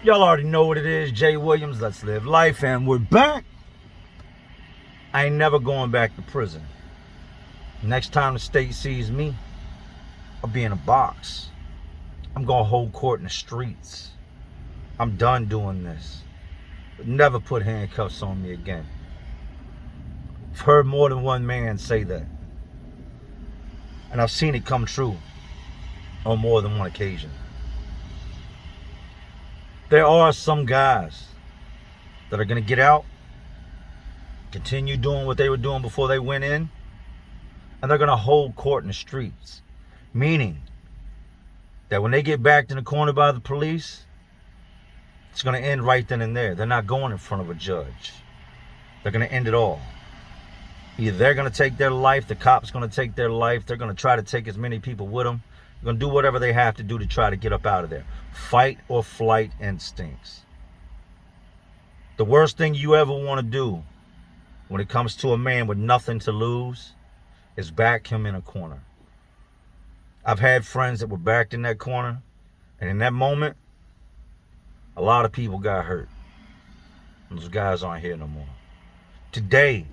Y'all already know what it is. Jay Williams, Let's Live Life, and we're back. I ain't never going back to prison. Next time the state sees me, I'll be in a box. I'm gonna hold court in the streets. I'm done doing this. But never put handcuffs on me again. I've heard more than one man say that. And I've seen it come true on more than one occasion. There are some guys that are going to get out, continue doing what they were doing before they went in, and they're going to hold court in the streets. Meaning that when they get backed in the corner by the police, it's going to end right then and there. They're not going in front of a judge. They're going to end it all. Either they're going to take their life, the cop's going to take their life, they're going to try to take as many people with them. They're going to do whatever they have to do to try to get up out of there. Fight or flight instincts. The worst thing you ever want to do when it comes to a man with nothing to lose is back him in a corner. I've had friends that were backed in that corner, and in that moment, a lot of people got hurt. Those guys aren't here no more. Today,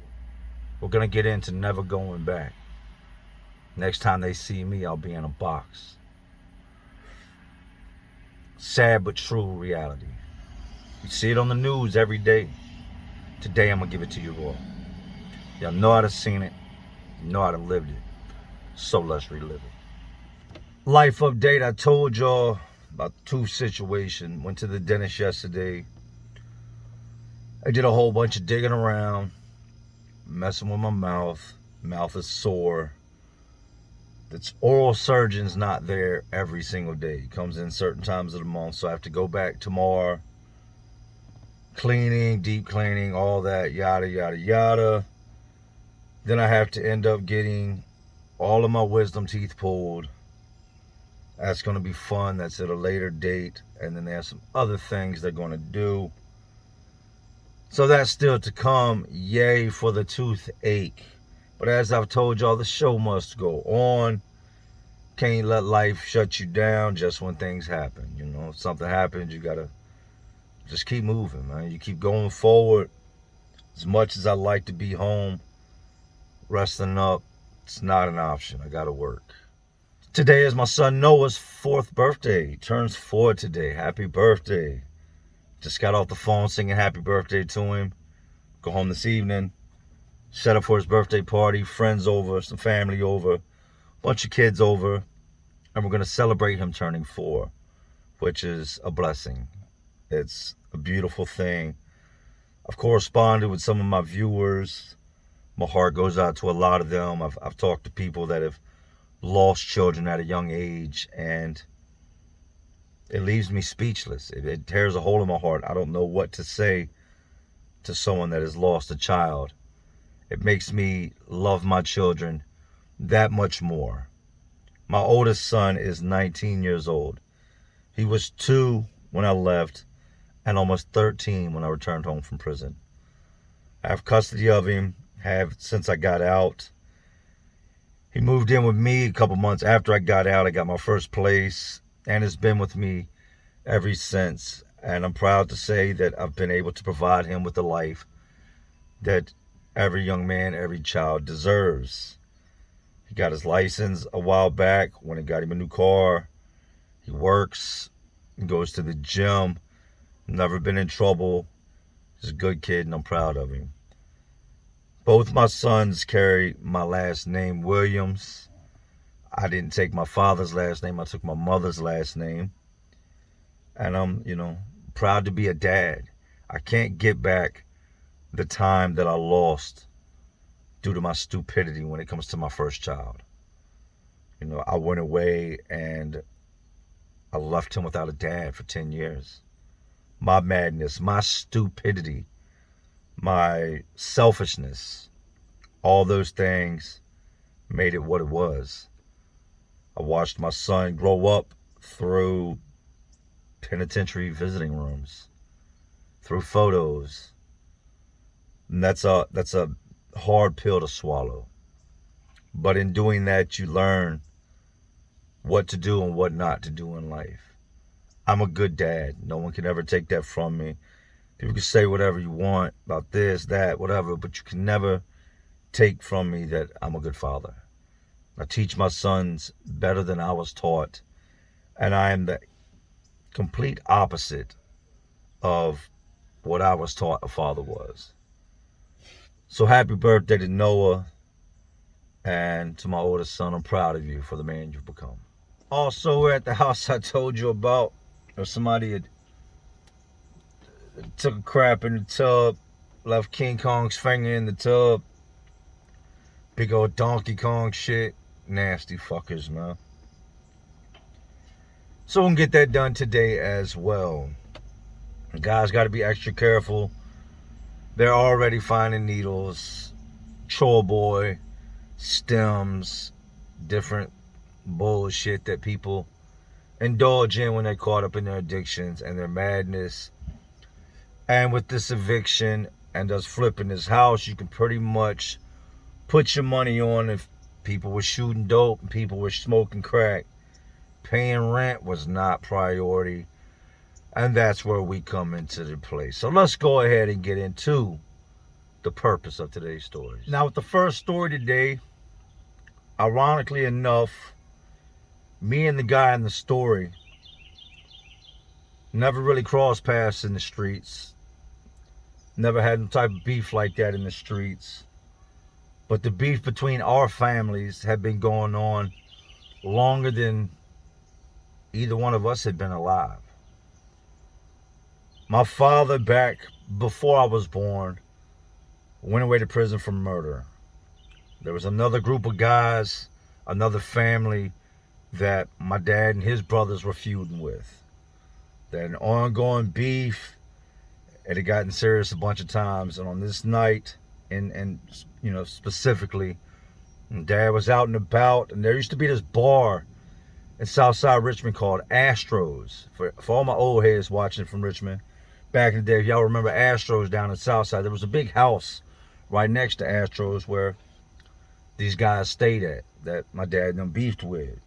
we're going to get into never going back. Next time they see me, I'll be in a box. Sad but true reality. You see it on the news every day. Today I'm going to give it to you raw. Y'all know I've seen it. You know I've lived it. So let's relive it. Life update. I told y'all about the tooth situation. Went to the dentist yesterday. I did a whole bunch of digging around, messing with my mouth. Mouth is sore. The oral surgeon's not there every single day. He comes in certain times of the month, so I have to go back tomorrow. Cleaning, deep cleaning, all that, yada, yada, yada. Then I have to end up getting all of my wisdom teeth pulled. That's going to be fun. That's at a later date. And then there's some other things they're going to do. So that's still to come. Yay for the toothache. But as I've told y'all, the show must go on. Can't let life shut you down just when things happen. You know, if something happens, you got to just keep moving, man. You keep going forward. As much as I like to be home, resting up, it's not an option. I got to work. Today is my son Noah's 4th birthday. He turns 4 today. Happy birthday. Just got off the phone singing happy birthday to him. Go home this evening. Set up for his birthday party. Friends over, some family over, bunch of kids over. And we're going to celebrate him turning 4, which is a blessing. It's a beautiful thing. I've corresponded with some of my viewers. My heart goes out to a lot of them. I've talked to people that have lost children at a young age, and it leaves me speechless. It tears a hole in my heart. I don't know what to say to someone that has lost a child. It makes me love my children that much more. My oldest son is 19 years old. He was 2 when I left and almost 13 when I returned home from prison. I have custody of him, have since I got out. He moved in with me a couple months after I got out. I got my first place, and has been with me ever since. And I'm proud to say that I've been able to provide him with the life that every young man, every child deserves. He got his license a while back when I got him a new car. He works and goes to the gym. Never been in trouble. He's a good kid, and I'm proud of him. Both my sons carry my last name, Williams. I didn't take my father's last name. I took my mother's last name. And I'm, proud to be a dad. I can't get back the time that I lost due to my stupidity when it comes to my first child. I went away and I left him without a dad for 10 years. My madness, my stupidity, my selfishness, all those things made it what it was. I watched my son grow up through penitentiary visiting rooms, through photos. And that's a hard pill to swallow. But in doing that, you learn what to do and what not to do in life. I'm a good dad. No one can ever take that from me. People can say whatever you want about this, that, whatever, but you can never take from me that I'm a good father. I teach my sons better than I was taught, and I am the complete opposite of what I was taught a father was. So happy birthday to Noah, and to my oldest son. I'm proud of you for the man you've become. Also, we're at the house I told you about. Somebody had took a crap in the tub, left King Kong's finger in the tub. Big old Donkey Kong shit. Nasty fuckers, man. So we'll get that done today as well. Guys got to be extra careful. They're already finding needles, chore boy, stems, different bullshit that people indulge in when they're caught up in their addictions and their madness. And with this eviction and us flipping this house, you can pretty much put your money on if people were shooting dope and people were smoking crack. Paying rent was not priority. And that's where we come into the place. So let's go ahead and get into the purpose of today's stories. Now, with the first story today, ironically enough, me and the guy in the story never really crossed paths in the streets. Never had no type of beef like that in the streets. But the beef between our families had been going on longer than either one of us had been alive. My father, back before I was born, went away to prison for murder. There was another group of guys, another family that my dad and his brothers were feuding with. They had an ongoing beef. It had gotten serious a bunch of times. And on this night, and you know, specifically, Dad was out and about, and there used to be this bar in Southside Richmond called Astros. For all my old heads watching from Richmond, back in the day, if y'all remember Astros down in Southside, there was a big house right next to Astros where these guys stayed at, that my dad and them beefed with.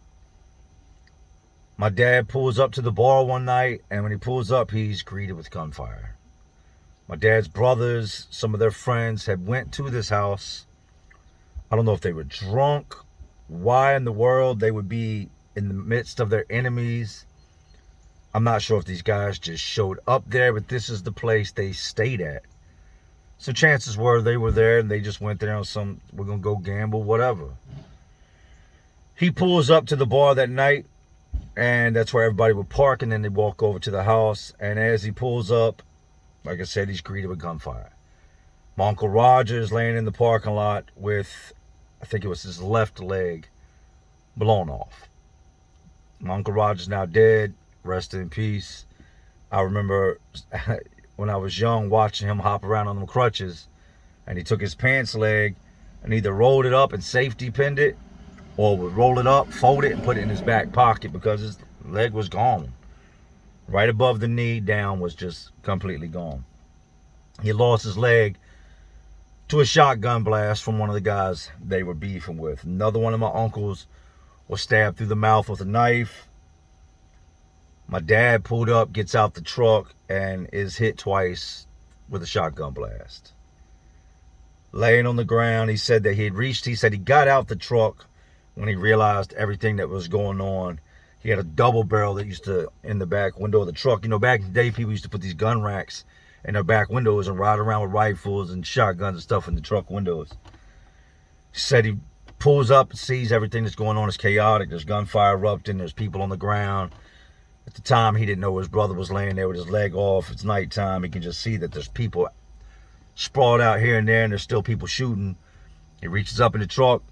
My dad pulls up to the bar one night, and when he pulls up, he's greeted with gunfire. My dad's brothers, some of their friends, had went to this house. I don't know if they were drunk, why in the world they would be in the midst of their enemies. I'm not sure if these guys just showed up there, but this is the place they stayed at. So chances were they were there and they just went there on some, we're going to go gamble, whatever. He pulls up to the bar that night, and that's where everybody would park, and then they walk over to the house. And as he pulls up, like I said, he's greeted with gunfire. My Uncle Roger is laying in the parking lot with, I think it was his left leg blown off. My Uncle Roger's now dead. Rest in peace. I remember when I was young watching him hop around on them crutches, and he took his pants leg and either rolled it up and safety pinned it, or would roll it up, fold it, and put it in his back pocket because his leg was gone. Right above the knee down was just completely gone. He lost his leg to a shotgun blast from one of the guys they were beefing with. Another one of my uncles was stabbed through the mouth with a knife. My dad pulled up, gets out the truck, and is hit twice with a shotgun blast. Laying on the ground, he said that he said he got out the truck when he realized everything that was going on. He had a double barrel that used to, in the back window of the truck. You know, back in the day, people used to put these gun racks in their back windows and ride around with rifles and shotguns and stuff in the truck windows. He said he pulls up and sees everything that's going on is chaotic. There's gunfire erupting. There's people on the ground. At the time, he didn't know his brother was laying there with his leg off. It's nighttime. He can just see that there's people sprawled out here and there, and there's still people shooting. He reaches up in the truck,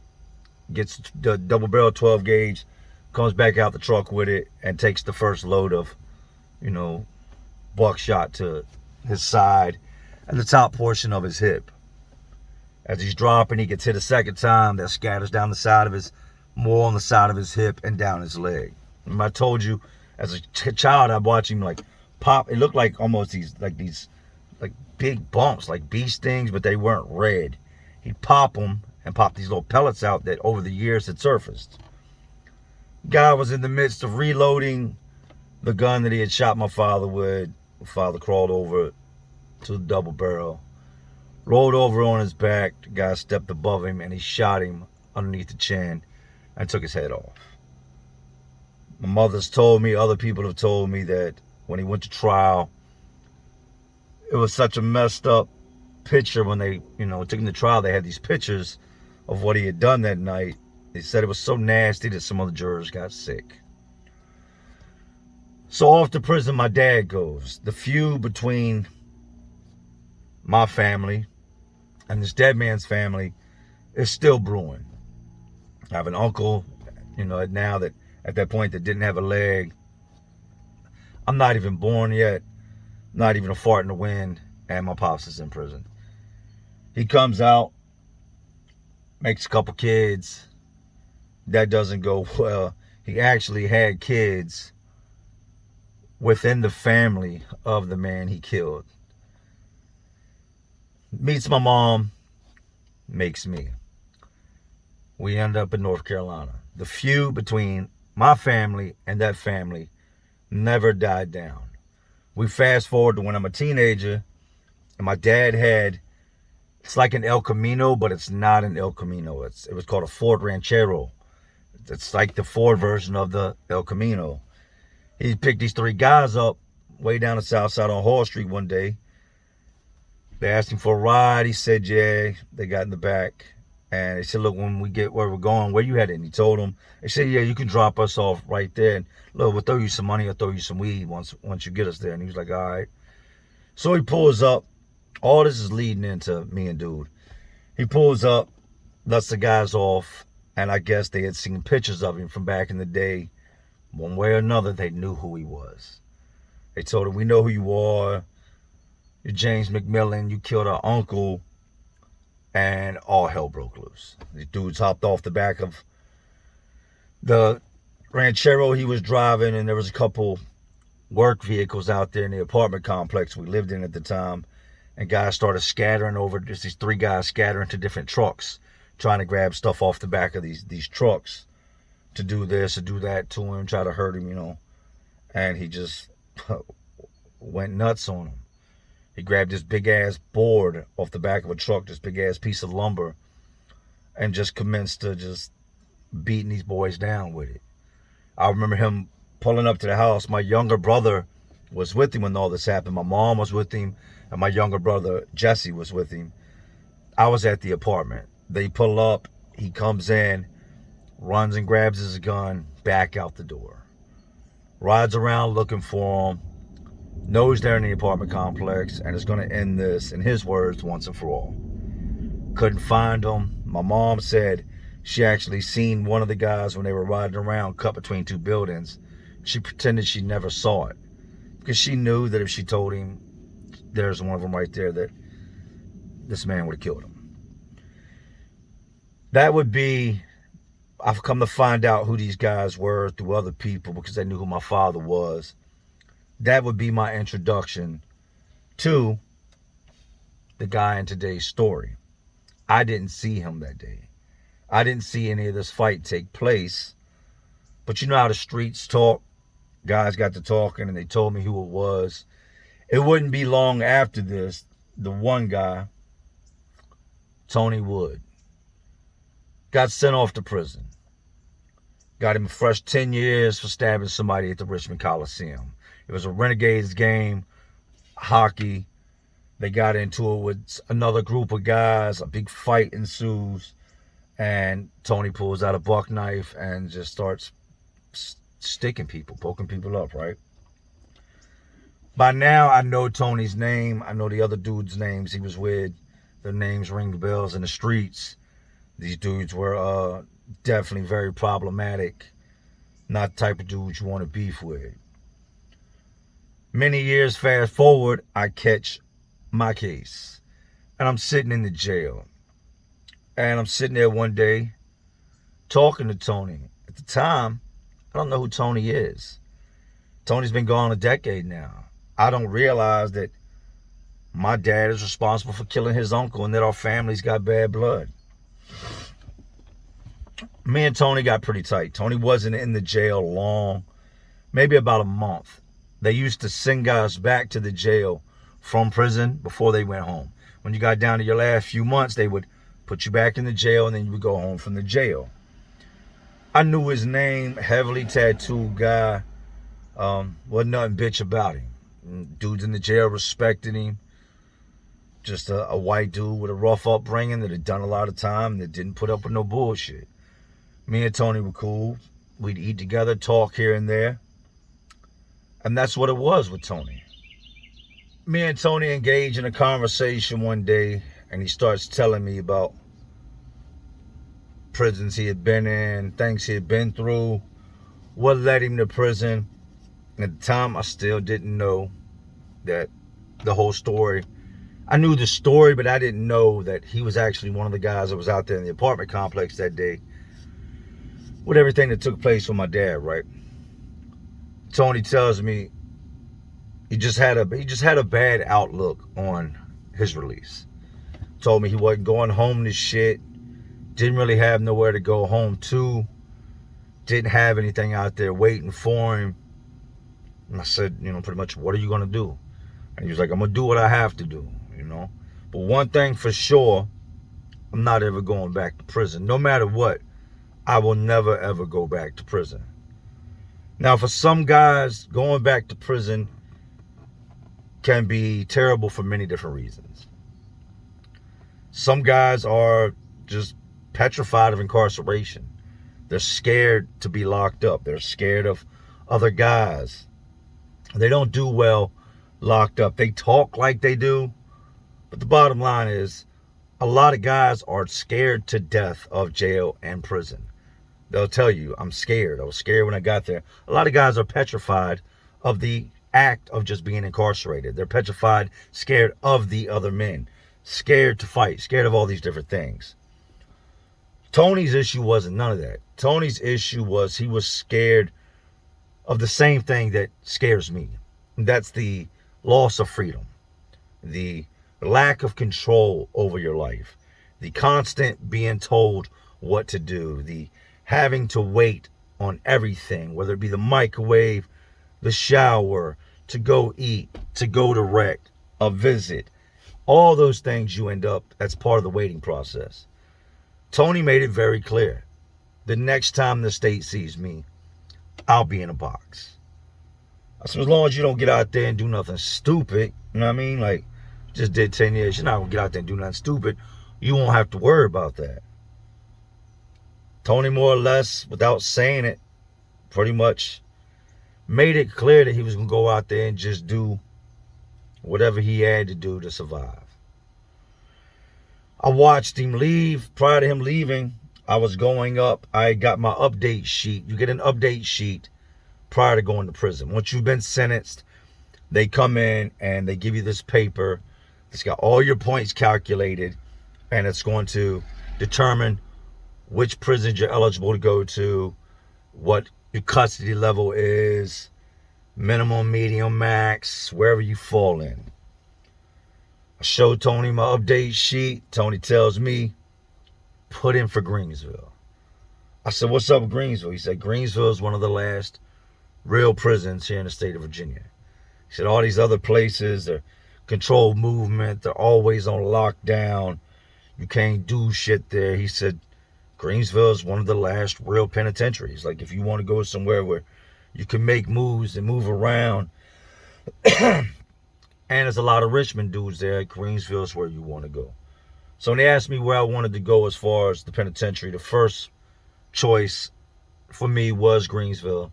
gets the double barrel 12 gauge, comes back out the truck with it, and takes the first load of, you know, buckshot to his side and the top portion of his hip. As he's dropping, he gets hit a second time. That scatters down the side of his, more on the side of his hip and down his leg. Remember I told you, as a child, I'd watch him like pop. It looked like almost these big bumps, like bee stings, but they weren't red. He'd pop them and pop these little pellets out that over the years had surfaced. Guy was in the midst of reloading, The gun that he had shot my father with, my father crawled over to the double barrel, rolled over on his back. The guy stepped above him and he shot him underneath the chin and took his head off. My mother's told me, other people have told me that when he went to trial, it was such a messed up picture when they, took him to trial. They had these pictures of what he had done that night. They said it was so nasty that some other jurors got sick. So off to prison my dad goes. The feud between my family and this dead man's family is still brewing. I have an uncle, now that at that point that didn't have a leg. I'm not even born yet, not even a fart in the wind, and my pops is in prison. He comes out, makes a couple kids. That doesn't go well. He actually had kids within the family of the man he killed. Meets my mom, makes me. We end up in North Carolina. The feud between my family and that family never died down. We fast forward to when I'm a teenager, and my dad had, it's like an El Camino, but it's not an El Camino. It was called a Ford Ranchero. It's like the Ford version of the El Camino. He picked these three guys up way down the south side on Hall Street one day. They asked him for a ride. He said, yeah. They got in the back. And they said, look, when we get where we're going, where you headed? And he told them. They said, yeah, you can drop us off right there. And look, we'll throw you some money. I'll throw you some weed once you get us there. And he was like, all right. So he pulls up. All this is leading into me and dude. He pulls up, lets the guys off. And I guess they had seen pictures of him from back in the day. One way or another, they knew who he was. They told him, we know who you are. You're James McMillan. You killed our uncle. And all hell broke loose. These dudes hopped off the back of the Ranchero he was driving, and there was a couple work vehicles out there in the apartment complex we lived in at the time. And guys started scattering over, just these three guys scattering to different trucks, trying to grab stuff off the back of these trucks to do this or do that to him, try to hurt him, And he just went nuts on him. He grabbed this big-ass board off the back of a truck, this big-ass piece of lumber, and just commenced to just beating these boys down with it. I remember him pulling up to the house. My younger brother was with him when all this happened. My mom was with him, and my younger brother, Jesse, was with him. I was at the apartment. They pull up. He comes in, runs and grabs his gun, back out the door. Rides around looking for him. Knows they're in the apartment complex and is going to end this, in his words, once and for all. Couldn't find him. My mom said she actually seen one of the guys when they were riding around cut between two buildings. She pretended she never saw it because she knew that if she told him there's one of them right there, that this man would have killed him. That would be, I've come to find out who these guys were through other people because they knew who my father was. That would be my introduction to the guy in today's story. I didn't see him that day. I didn't see any of this fight take place. But you know how the streets talk? Guys got to talking and they told me who it was. It wouldn't be long after this, the one guy, Tony Wood, got sent off to prison. Got him a fresh 10 years for stabbing somebody at the Richmond Coliseum. It was a Renegades game, hockey. They got into it with another group of guys. A big fight ensues. And Tony pulls out a buck knife and just starts sticking people, poking people up, right? By now, I know Tony's name. I know the other dudes' names he was with. Their names ring bells in the streets. These dudes were definitely very problematic. Not the type of dudes you want to beef with. Many years fast forward, I catch my case. And I'm sitting in the jail. And I'm sitting there one day talking to Tony. At the time, I don't know who Tony is. Tony's been gone a decade now. I don't realize that my dad is responsible for killing his uncle and that our family's got bad blood. Me and Tony got pretty tight. Tony wasn't in the jail long, maybe about a month. They used to send guys back to the jail from prison before they went home. When you got down to your last few months, they would put you back in the jail, and then you would go home from the jail. I knew his name, heavily tattooed guy. Wasn't nothing bitch about him. Dudes in the jail respected him. Just a white dude with a rough upbringing that had done a lot of time, that didn't put up with no bullshit. Me and Tony were cool. We'd eat together, talk here and there. And that's what it was with Tony. Me and Tony engaged in a conversation one day, and he starts telling me about prisons he had been in, things he had been through, what led him to prison. At the time, I still didn't know that the whole story. I knew the story, but I didn't know that he was actually one of the guys that was out there in the apartment complex that day with everything that took place with my dad, right? Tony tells me he just had a bad outlook on his release. Told me he wasn't going home to shit, didn't really have nowhere to go home to, didn't have anything out there waiting for him. And I said, pretty much, what are you going to do? And he was like, I'm going to do what I have to do, But one thing for sure, I'm not ever going back to prison. No matter what, I will never, ever go back to prison. Now, for some guys, going back to prison can be terrible for many different reasons. Some guys are just petrified of incarceration. They're scared to be locked up. They're scared of other guys. They don't do well locked up. They talk like they do, but the bottom line is a lot of guys are scared to death of jail and prison. They'll tell you, I'm scared. I was scared when I got there. A lot of guys are petrified of the act of just being incarcerated. They're petrified, scared of the other men, scared to fight, scared of all these different things. Tony's issue wasn't none of that. Tony's issue was he was scared of the same thing that scares me. And that's the loss of freedom, the lack of control over your life, the constant being told what to do, the having to wait on everything, whether it be the microwave, the shower, to go eat, to go to rec, a visit. All those things you end up, that's part of the waiting process. Tony made it very clear. The next time the state sees me, I'll be in a box. I said, as long as you don't get out there and do nothing stupid, you know what I mean? Like, just did 10 years, you're not going to get out there and do nothing stupid. You won't have to worry about that. Tony, more or less, without saying it, pretty much made it clear that he was going to go out there and just do whatever he had to do to survive. I watched him leave. Prior to him leaving, I was going up. I got my update sheet. You get an update sheet prior to going to prison. Once you've been sentenced, they come in and they give you this paper. It's got all your points calculated, and it's going to determine which prisons you're eligible to go to, what your custody level is, minimum, medium, max, wherever you fall in. I showed Tony my update sheet. Tony tells me, put in for Greensville. I said, what's up with Greensville? He said, Greensville is one of the last real prisons here in the state of Virginia. He said, all these other places are controlled movement. They're always on lockdown. You can't do shit there. He said, Greensville is one of the last real penitentiaries. Like, if you want to go somewhere where you can make moves and move around, and there's a lot of Richmond dudes there, Greensville is where you want to go. So when they asked me where I wanted to go as far as the penitentiary, the first choice for me was Greensville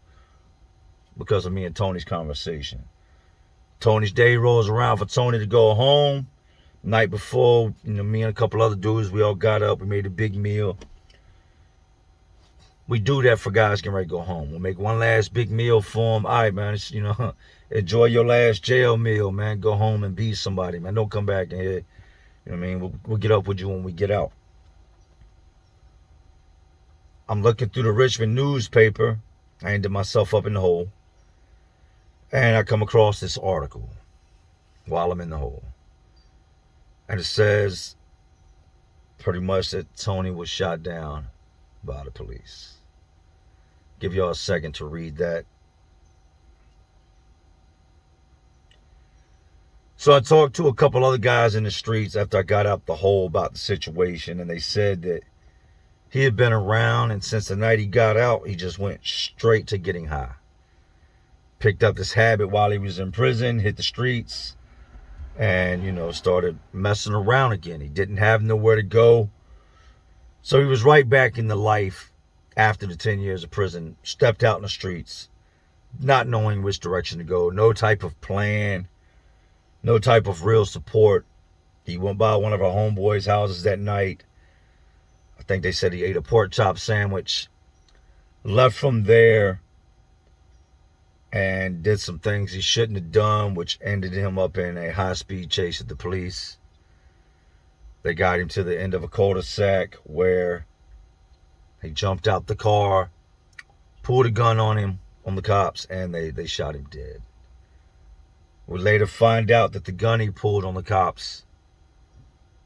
because of me and Tony's conversation. Tony's day rolls around for Tony to go home. Night before, me and a couple other dudes, we all got up. We made a big meal. We do that for guys getting ready to go home. We'll make one last big meal for them. All right, man, enjoy your last jail meal, man. Go home and be somebody, man. Don't come back in here. You know what I mean? We'll get up with you when we get out. I'm looking through the Richmond newspaper. I ended myself up in the hole. And I come across this article while I'm in the hole. And it says pretty much that Tony was shot down by the police. Give y'all a second to read that. So I talked to a couple other guys in the streets after I got out the hole about the situation, and they said that he had been around, and since the night he got out, he just went straight to getting high. Picked up this habit while he was in prison, hit the streets, and, started messing around again. He didn't have nowhere to go. So he was right back into life after the 10 years of prison, stepped out in the streets, not knowing which direction to go, no type of plan, no type of real support. He went by one of our homeboys' houses that night. I think they said he ate a pork chop sandwich, left from there, and did some things he shouldn't have done, which ended him up in a high-speed chase with the police. They got him to the end of a cul-de-sac where he jumped out the car, pulled a gun on him, on the cops, and they shot him dead. We later find out that the gun he pulled on the cops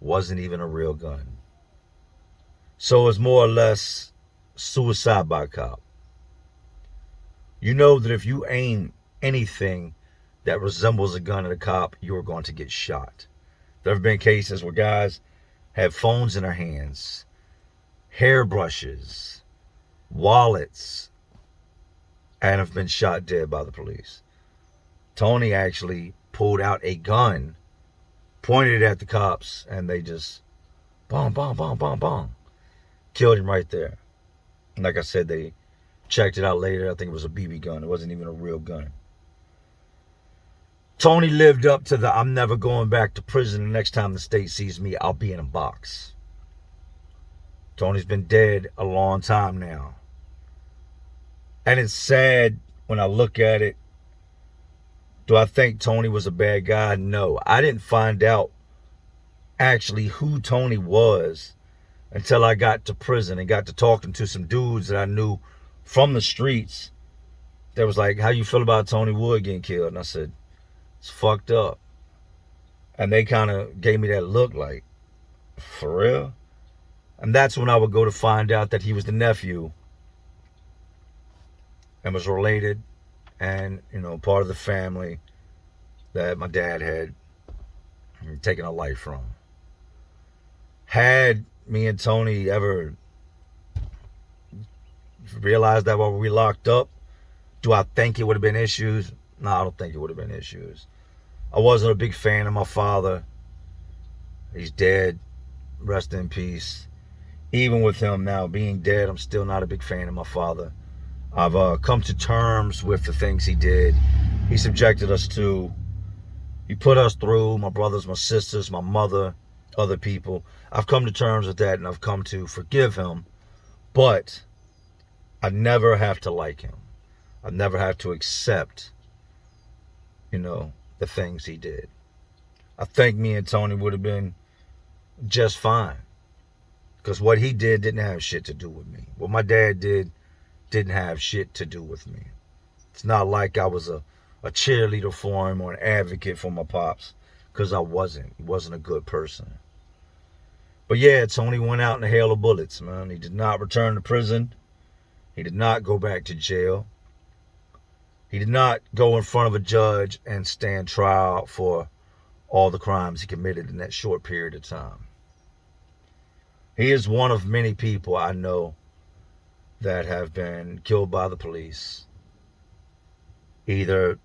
wasn't even a real gun. So it's more or less suicide by cop. You know that if you aim anything that resembles a gun at a cop, you're going to get shot. There have been cases where guys have phones in their hands, hairbrushes, wallets, and have been shot dead by the police. Tony actually pulled out a gun, pointed it at the cops, and they just boom, boom, boom, boom, boom. Killed him right there. And like I said, they checked it out later. I think it was a BB gun. It wasn't even a real gun. Tony lived up to the "I'm never going back to prison. The next time the state sees me, I'll be in a box." Tony's been dead a long time now. And it's sad when I look at it. Do I think Tony was a bad guy? No. I didn't find out actually who Tony was until I got to prison and got to talking to some dudes that I knew from the streets. That was like, "How you feel about Tony Wood getting killed?" And I said, "It's fucked up." And they kind of gave me that look like, "For real?" And that's when I would go to find out that he was the nephew and was related and, part of the family that my dad had taken a life from. Had me and Tony ever realized that while we locked up, do I think it would have been issues? No, I don't think it would have been issues. I wasn't a big fan of my father. He's dead. Rest in peace. Even with him now being dead, I'm still not a big fan of my father. I've come to terms with the things he did. He subjected us to. He put us through, my brothers, my sisters, my mother, other people. I've come to terms with that, and I've come to forgive him. But I never have to like him. I never have to accept, the things he did. I think me and Tony would have been just fine. Because what he did didn't have shit to do with me. What my dad did didn't have shit to do with me. It's not like I was a cheerleader for him or an advocate for my pops, because I wasn't. He wasn't a good person. But yeah, Tony went out in a hail of bullets, man. He did not return to prison. He did not go back to jail. He did not go in front of a judge and stand trial for all the crimes he committed in that short period of time. He is one of many people I know that have been killed by the police, either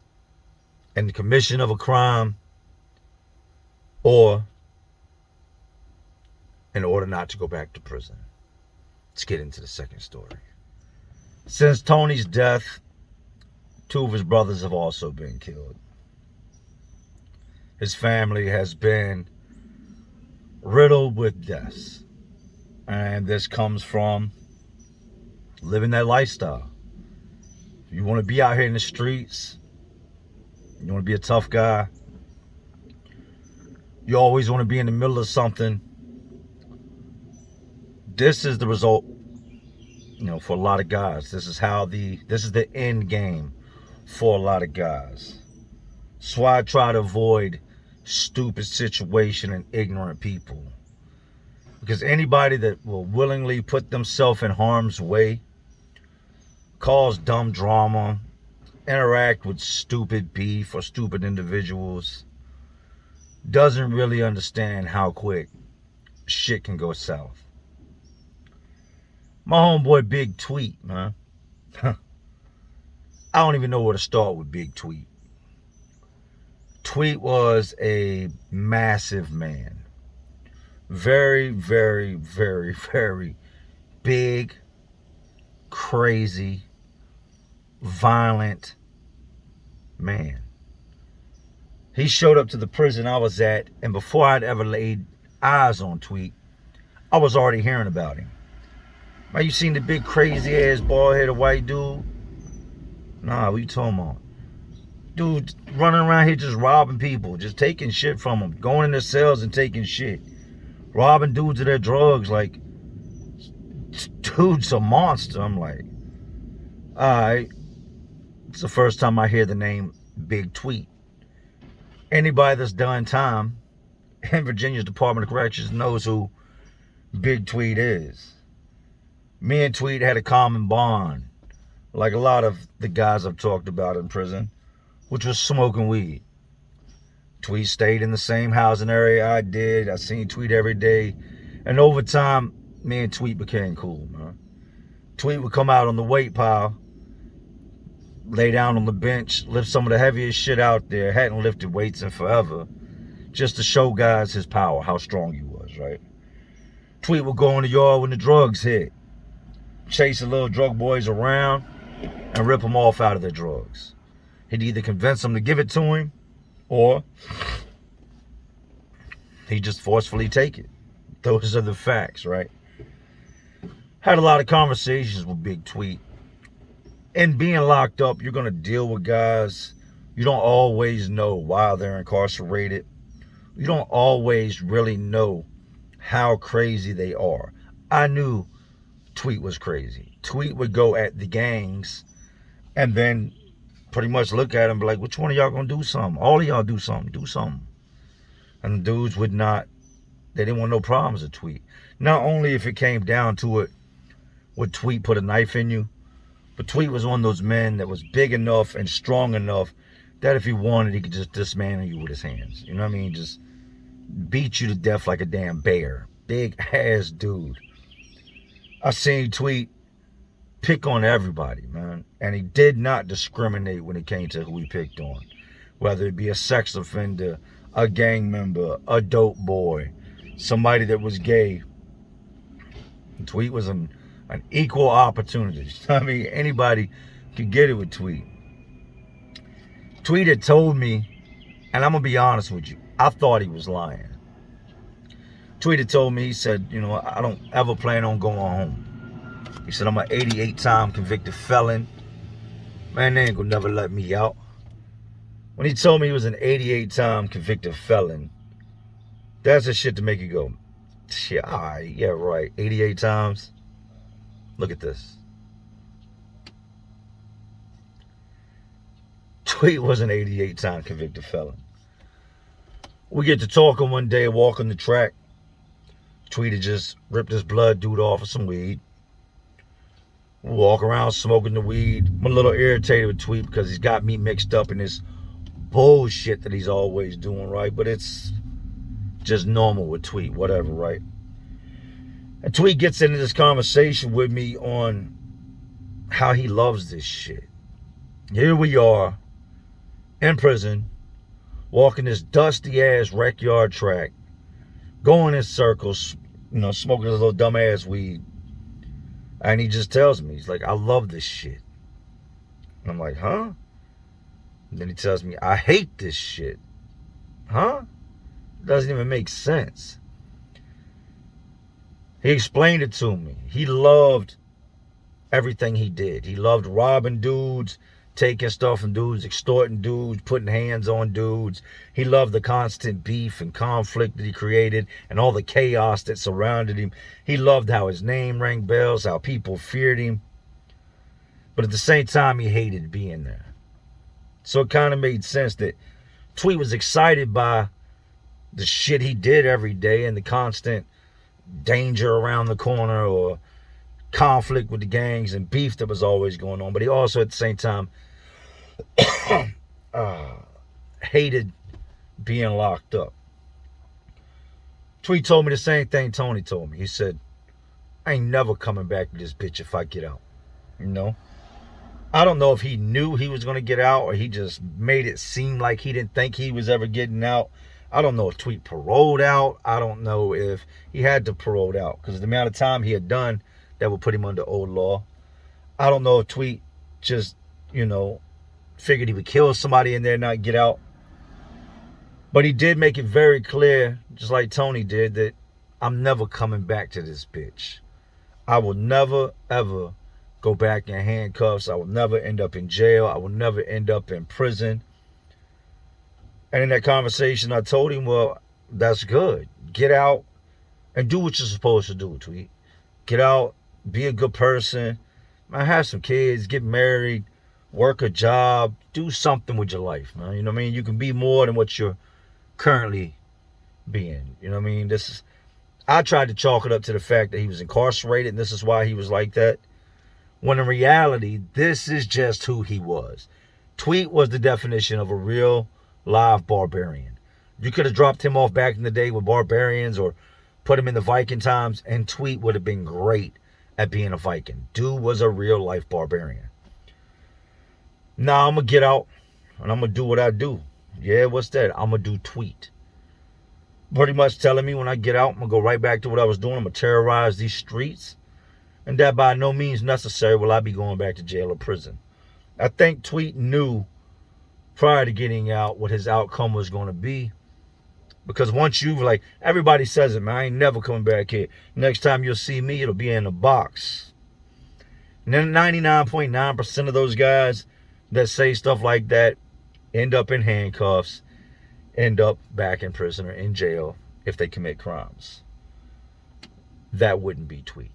in the commission of a crime or in order not to go back to prison. Let's get into the second story. Since Tony's death, 2 of his brothers have also been killed. His family has been riddled with deaths. And this comes from living that lifestyle. If you want to be out here in the streets, you want to be a tough guy, you always want to be in the middle of something, this is the result, for a lot of guys. This is the end game for a lot of guys. That's why I try to avoid stupid situation and ignorant people. Because anybody that will willingly put themselves in harm's way, cause dumb drama, interact with stupid beef or stupid individuals, doesn't really understand how quick shit can go south. My homeboy Big Tweet, man. I don't even know where to start with Big Tweet. Tweet was a massive man. Very, very, very, very big, crazy, violent man. He showed up to the prison I was at, and before I'd ever laid eyes on Tweet, I was already hearing about him. Man, you seen the big crazy ass bald-headed white dude? Nah, what you talking about? Dude running around here just robbing people, just taking shit from them, going in their cells and taking shit. Robbing dudes of their drugs, like, dude's a monster. I'm like, alright. It's the first time I hear the name Big Tweet. Anybody that's done time in Virginia's Department of Corrections knows who Big Tweet is. Me and Tweet had a common bond, like a lot of the guys I've talked about in prison, which was smoking weed. Tweet stayed in the same housing area I did. I seen Tweet every day. And over time, me and Tweet became cool, man. Tweet would come out on the weight pile, lay down on the bench, lift some of the heaviest shit out there. Hadn't lifted weights in forever. Just to show guys his power, how strong he was, right? Tweet would go in the yard when the drugs hit. Chase the little drug boys around and rip them off out of their drugs. He'd either convince them to give it to him, or he just forcefully take it. Those are the facts, right? Had a lot of conversations with Big Tweet. And being locked up, you're going to deal with guys you don't always know why they're incarcerated. You don't always really know how crazy they are. I knew Tweet was crazy. Tweet would go at the gangs and then pretty much look at him and be like, which one of y'all gonna do something? All of y'all do something. Do something. And the dudes would not, they didn't want no problems with Tweet. Not only if it came down to it, would Tweet put a knife in you, but Tweet was one of those men that was big enough and strong enough that if he wanted, he could just dismantle you with his hands. You know what I mean? Just beat you to death like a damn bear. Big ass dude. I seen Tweet pick on everybody, man. And he did not discriminate when it came to who he picked on. Whether it be a sex offender, a gang member, a dope boy, somebody that was gay. Tweet was an equal opportunity. I mean, anybody could get it with Tweet. Tweet had told me, and I'm going to be honest with you, I thought he was lying. Tweet had told me, he said, you know, I don't ever plan on going home. He said, I'm an 88-time convicted felon. Man, they ain't gonna never let me out. When he told me he was an 88-time convicted felon, that's the shit to make you go, shit, all right, yeah, right, 88 times. Look at this. Tweet was an 88-time convicted felon. We get to talking one day, walking the track. Tweet had just ripped his blood dude off of some weed. We walk around smoking the weed. I'm a little irritated with Tweet because he's got me mixed up in this bullshit that he's always doing, right? But it's just normal with Tweet, whatever, right? And Tweet gets into this conversation with me on how he loves this shit. Here we are in prison, walking this dusty ass rec yard track, going in circles, you know, smoking this little dumbass weed. And he just tells me, he's like, I love this shit. And I'm like, huh? And then he tells me, I hate this shit. Huh? Doesn't even make sense. He explained it to me. He loved everything he did. He loved robbing dudes, taking stuff from dudes, extorting dudes, putting hands on dudes. He loved the constant beef and conflict that he created and all the chaos that surrounded him. He loved how his name rang bells, how people feared him. But at the same time, he hated being there. So it kind of made sense that Tweet was excited by the shit he did every day and the constant danger around the corner or conflict with the gangs and beef that was always going on. But he also at the same time hated being locked up. Tweet told me the same thing Tony told me. He said, I ain't never coming back to this bitch if I get out. You know? I don't know if he knew he was going to get out or he just made it seem like he didn't think he was ever getting out. I don't know if Tweet paroled out. I don't know if he had to parole out because the amount of time he had done that would put him under old law. I don't know if Tweet just, figured he would kill somebody in there and not get out. But he did make it very clear, just like Tony did, that I'm never coming back to this bitch. I will never, ever go back in handcuffs. I will never end up in jail. I will never end up in prison. And in that conversation, I told him, well, that's good. Get out and do what you're supposed to do, Tweet. Get out, be a good person, man, have some kids, get married, work a job, do something with your life, man. You know what I mean? You can be more than what you're currently being. You know what I mean? I tried to chalk it up to the fact that he was incarcerated and this is why he was like that. When in reality, this is just who he was. Tweet was the definition of a real live barbarian. You could have dropped him off back in the day with barbarians or put him in the Viking times and Tweet would have been great at being a Viking. Dude was a real life barbarian. Now I'm going to get out and I'm going to do what I do. Yeah, what's that? I'm going to do Tweet. Pretty much telling me when I get out, I'm going to go right back to what I was doing. I'm going to terrorize these streets. And that by no means necessary will I be going back to jail or prison. I think Tweet knew prior to getting out what his outcome was going to be. Because once everybody says it, man, I ain't never coming back here. Next time you'll see me, it'll be in a box. And then 99.9% of those guys that say stuff like that end up in handcuffs, end up back in prison or in jail if they commit crimes. That wouldn't be Tweet.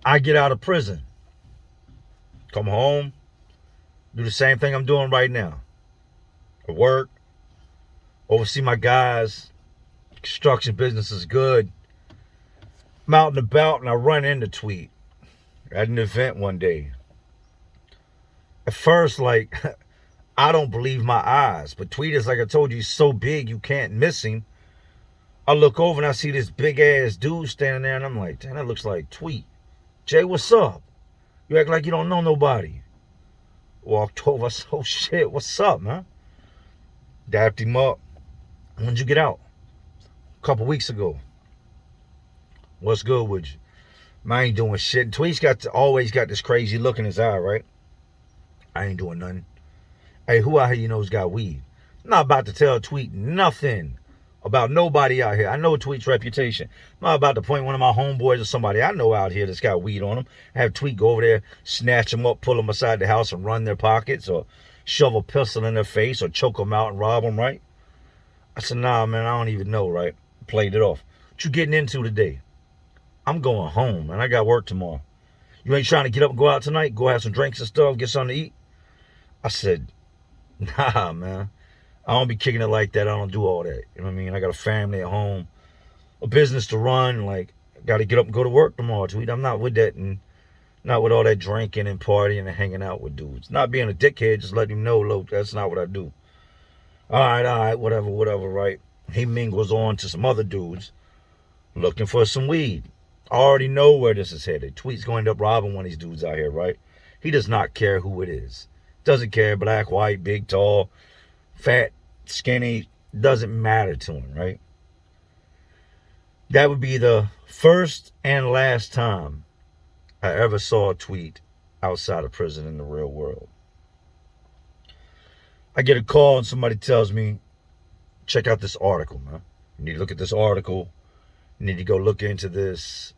I get out of prison, come home, do the same thing I'm doing right now. I work, oversee my guys, construction business is good. I'm out and about and I run into Tweet at an event one day. At first, I don't believe my eyes, but Tweet is, like I told you, he's so big you can't miss him. I look over and I see this big ass dude standing there and I'm like, damn, that looks like Tweet. Jay, what's up? You act like you don't know nobody. Walked over, I said, oh shit, what's up, man? Dapped him up. When'd you get out? A couple weeks ago. What's good with you? Man, I ain't doing shit. And Tweet's always got this crazy look in his eye, right? I ain't doing nothing. Hey, who out here you know's got weed? I'm not about to tell Tweet nothing about nobody out here. I know Tweet's reputation. I'm not about to point one of my homeboys or somebody I know out here that's got weed on them. Have Tweet go over there, snatch them up, pull them aside the house and run their pockets or shove a pistol in their face or choke them out and rob them, right? I said, nah, man, I don't even know, right? Played it off. What you getting into today? I'm going home, man. I got work tomorrow. You ain't trying to get up and go out tonight? Go have some drinks and stuff, get something to eat? I said, nah, man. I don't be kicking it like that. I don't do all that. You know what I mean? I got a family at home, a business to run. Got to get up and go to work tomorrow, Tweet. I'm not with that and not with all that drinking and partying and hanging out with dudes. Not being a dickhead, just letting him know, look, that's not what I do. All right, whatever, right? He mingles on to some other dudes looking for some weed. I already know where this is headed. Tweet's going to end up robbing one of these dudes out here, right? He does not care who it is. Doesn't care, black, white, big, tall, fat, skinny, doesn't matter to him, right? That would be the first and last time I ever saw a Tweet outside of prison in the real world. I get a call and somebody tells me, check out this article, man. You need to look at this article. You need to go look into this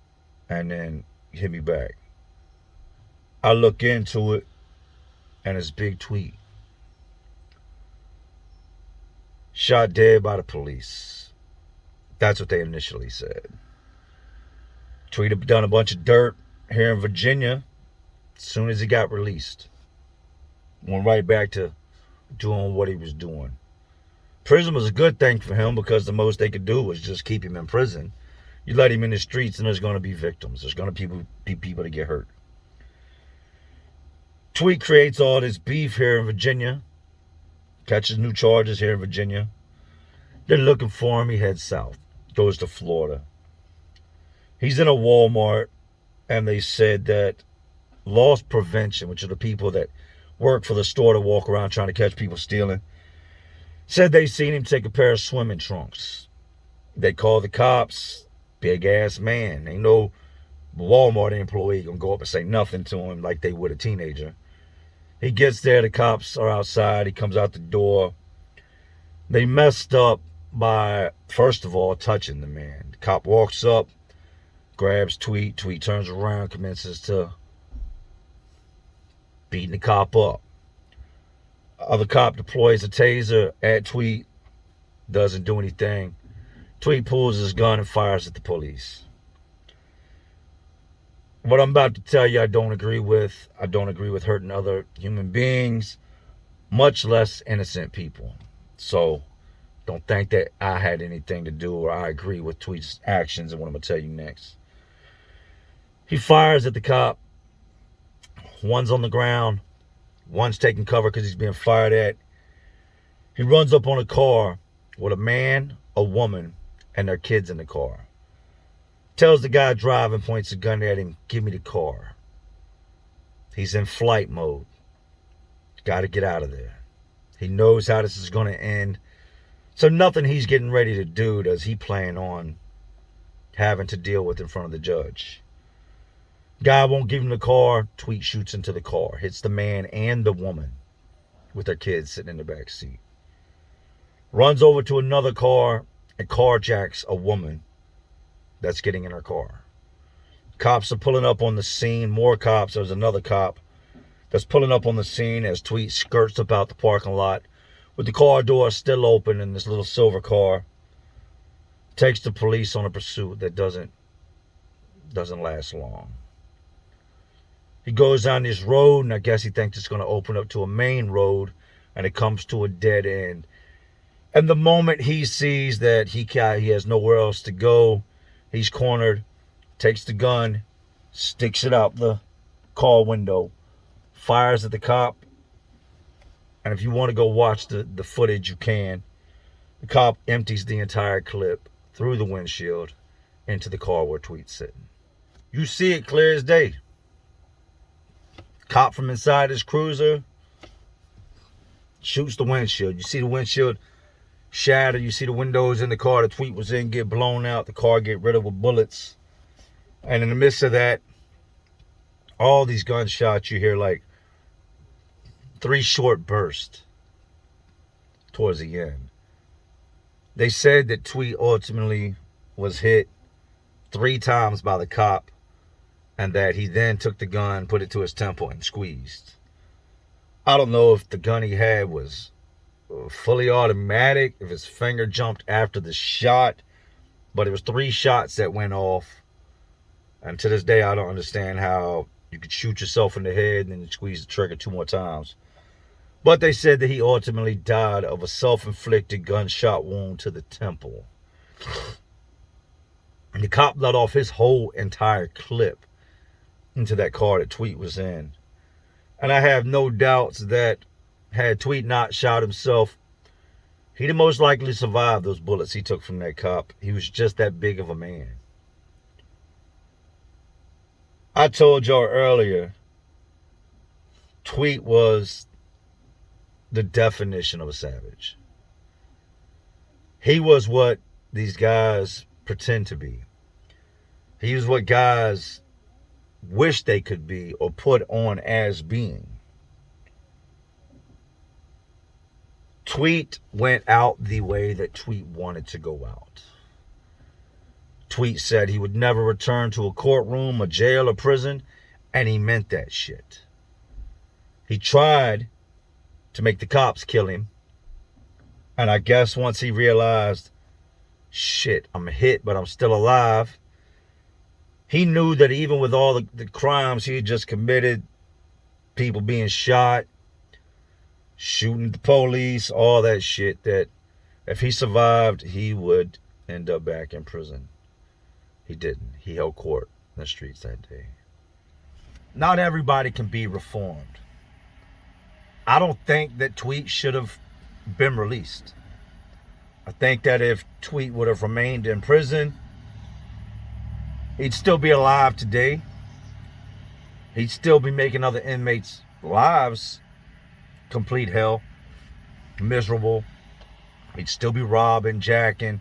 and then hit me back. I look into it and it's big Tweet. Shot dead by the police. That's what they initially said. Tweet had done a bunch of dirt here in Virginia as soon as he got released. Went right back to doing what he was doing. Prison was a good thing for him because the most they could do was just keep him in prison. You let him in the streets and there's going to be victims. There's going to be people to get hurt. Tweet creates all this beef here in Virginia. Catches new charges here in Virginia. They're looking for him. He heads south. goes to Florida. He's in a Walmart, and they said that loss prevention, which are the people that work for the store to walk around trying to catch people stealing, said they seen him take a pair of swimming trunks. They called the cops. Big ass man. Ain't no Walmart employee gonna go up and say nothing to him like they would a teenager. He gets there, the cops are outside, he comes out the door. They messed up by, first of all, touching the man. The cop walks up, grabs Tweet. Tweet turns around, commences to beating the cop up. Other cop deploys a taser at Tweet, doesn't do anything. Tweet pulls his gun and fires at the police. What I'm about to tell you, I don't agree with. I don't agree with hurting other human beings, much less innocent people. So don't think that I had anything to do or I agree with Tweet's actions and what I'm going to tell you next. He fires at the cop. One's on the ground. One's taking cover because he's being fired at. He runs up on a car with a man, a woman, and their kids in the car. Tells the guy driving, points a gun at him, give me the car. He's in flight mode. Got to get out of there. He knows how this is going to end. So nothing he's getting ready to do does he plan on having to deal with in front of the judge. Guy won't give him the car. Tweet shoots into the car. Hits the man and the woman with their kids sitting in the back seat. Runs over to another car and carjacks a woman that's getting in her car. Cops are pulling up on the scene. More cops. There's another cop that's pulling up on the scene as Tweet skirts about the parking lot with the car door still open in this little silver car. Takes the police on a pursuit that doesn't last long. He goes down this road, and I guess he thinks it's going to open up to a main road, and it comes to a dead end. And the moment he sees that he has nowhere else to go, he's cornered, takes the gun, sticks it out the car window, fires at the cop. And if you want to go watch the footage, you can. The cop empties the entire clip through the windshield into the car where Tweet's sitting. You see it clear as day. Cop from inside his cruiser shoots the windshield. You see the windshield shatter. You see the windows in the car the Tweet was in get blown out. The car get rid of with bullets. And in the midst of that, all these gunshots, you hear like 3 short bursts towards the end. They said that Tweet ultimately was hit 3 times by the cop, and that he then took the gun, put it to his temple, and squeezed. I don't know if the gun he had was fully automatic, if his finger jumped after the shot, but it was 3 shots that went off. And to this day, I don't understand how you could shoot yourself in the head and then squeeze the trigger 2 more times. But they said that he ultimately died of a self-inflicted gunshot wound to the temple. And the cop let off his whole entire clip into that car that Tweet was in. And I have no doubts that had Tweet not shot himself, he'd have most likely survived those bullets he took from that cop. He was just that big of a man. I told y'all earlier, Tweet was the definition of a savage. He was what these guys pretend to be. He was what guys wish they could be or put on as being. Tweet went out the way that Tweet wanted to go out. Tweet said he would never return to a courtroom, a jail, or prison, and he meant that shit. He tried to make the cops kill him, and I guess once he realized, shit, I'm hit, but I'm still alive, he knew that even with all the crimes he had just committed, people being shot, shooting the police, all that shit, that if he survived, he would end up back in prison. He didn't. He held court in the streets that day. Not everybody can be reformed. I don't think that Tweet should have been released. I think that if Tweet would have remained in prison, he'd still be alive today. He'd still be making other inmates' lives complete hell, miserable. He'd still be robbing, jacking,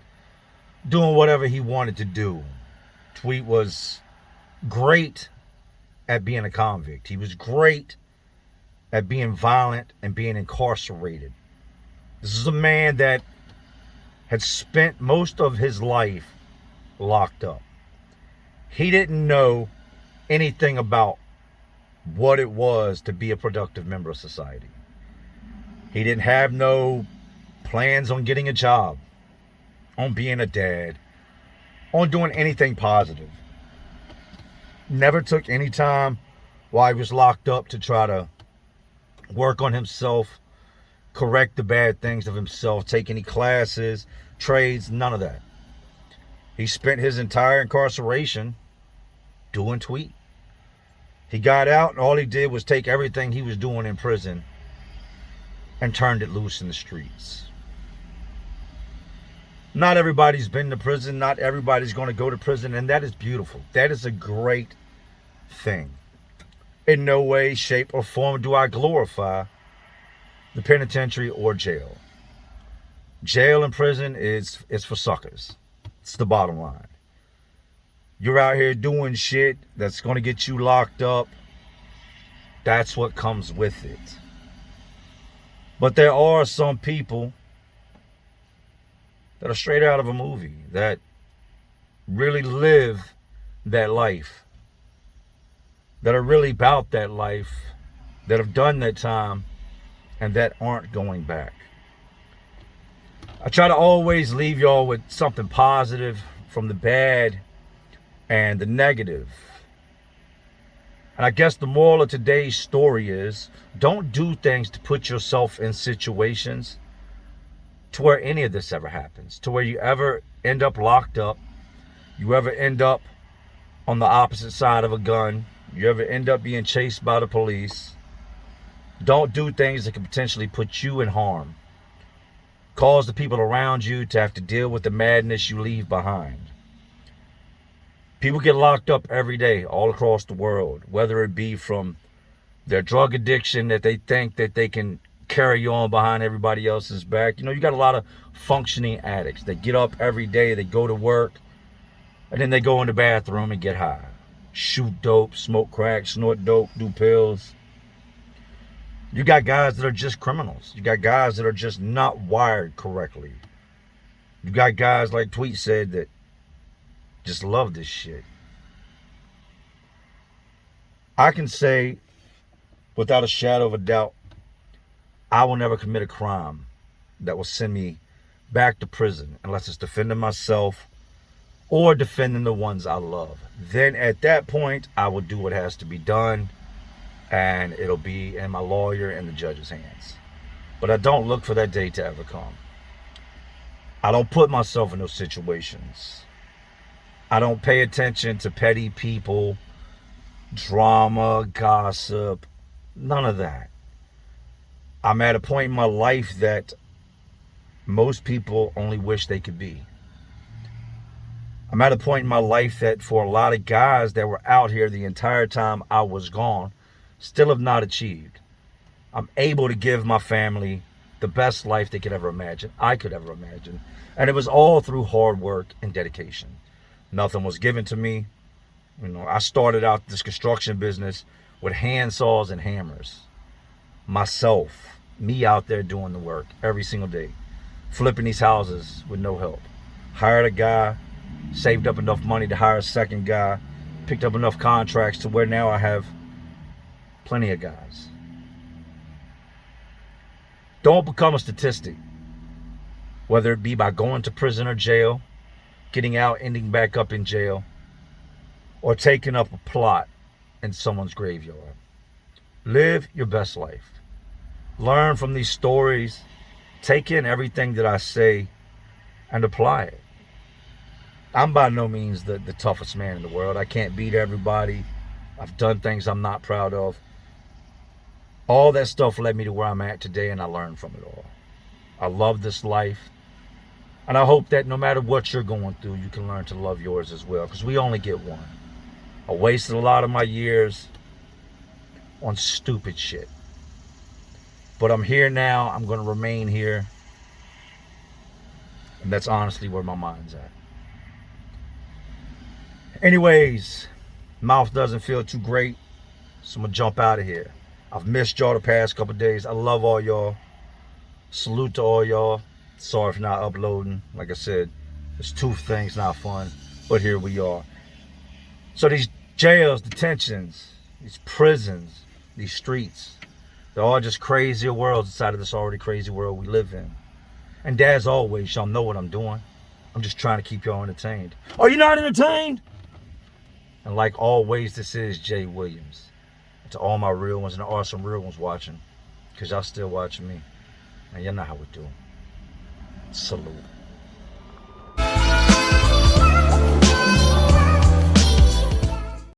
doing whatever he wanted to do. Tweet was great at being a convict. He was great at being violent and being incarcerated. This is a man that had spent most of his life locked up. He didn't know anything about what it was to be a productive member of society. He didn't have no plans on getting a job, on being a dad, on doing anything positive. Never took any time while he was locked up to try to work on himself, correct the bad things of himself, take any classes, trades, none of that. He spent his entire incarceration doing Tweet. He got out and all he did was take everything he was doing in prison and turned it loose in the streets. Not everybody's been to prison. Not everybody's going to go to prison. And that is beautiful. That is a great thing. In no way, shape, or form do I glorify the penitentiary or jail. Jail and prison is for suckers. It's the bottom line. You're out here doing shit that's going to get you locked up. That's what comes with it. But there are some people that are straight out of a movie, that really live that life, that are really about that life, that have done that time, and that aren't going back. I try to always leave y'all with something positive from the bad and the negative. And I guess the moral of today's story is, don't do things to put yourself in situations to where any of this ever happens, to where you ever end up locked up, you ever end up on the opposite side of a gun, you ever end up being chased by the police. Don't do things that can potentially put you in harm, cause the people around you to have to deal with the madness you leave behind. People get locked up every day all across the world, whether it be from their drug addiction that they think that they can carry on behind everybody else's back. You know, you got a lot of functioning addicts. They get up every day, they go to work, and then they go in the bathroom and get high. Shoot dope, smoke crack, snort dope, do pills. You got guys that are just criminals. You got guys that are just not wired correctly. You got guys, like Tweet said, that just love this shit. I can say without a shadow of a doubt, I will never commit a crime that will send me back to prison unless it's defending myself or defending the ones I love. Then at that point, I will do what has to be done, and it'll be in my lawyer and the judge's hands. But I don't look for that day to ever come. I don't put myself in those situations. I don't pay attention to petty people, drama, gossip, none of that. I'm at a point in my life that most people only wish they could be. I'm at a point in my life that for a lot of guys that were out here the entire time I was gone, still have not achieved. I'm able to give my family the best life they could ever imagine, I could ever imagine. And it was all through hard work and dedication. Nothing was given to me. You know, I started out this construction business with hand saws and hammers. Myself, me out there doing the work every single day, flipping these houses with no help. Hired a guy, saved up enough money to hire a second guy, picked up enough contracts to where now I have plenty of guys. Don't become a statistic, whether it be by going to prison or jail, getting out, ending back up in jail, or taking up a plot in someone's graveyard. Live your best life. Learn from these stories. Take in everything that I say and apply it. I'm by no means the toughest man in the world. I can't beat everybody. I've done things I'm not proud of. All that stuff led me to where I'm at today, and I learned from it all. I love this life. And I hope that no matter what you're going through, you can learn to love yours as well, because we only get one. I wasted a lot of my years on stupid shit. But I'm here now. I'm going to remain here. And that's honestly where my mind's at. Anyways, mouth doesn't feel too great, so I'm going to jump out of here. I've missed y'all the past couple days. I love all y'all. Salute to all y'all. Sorry for not uploading. Like I said, it's two things not fun, but here we are. So these jails, detentions, these prisons, these streets, they're all just crazier worlds inside of this already crazy world we live in. And as always, y'all know what I'm doing. I'm just trying to keep y'all entertained. Are you not entertained? And like always, this is Jay Williams. And to all my real ones, and there are some real ones watching, because y'all still watching me. And y'all know how we do. Salute.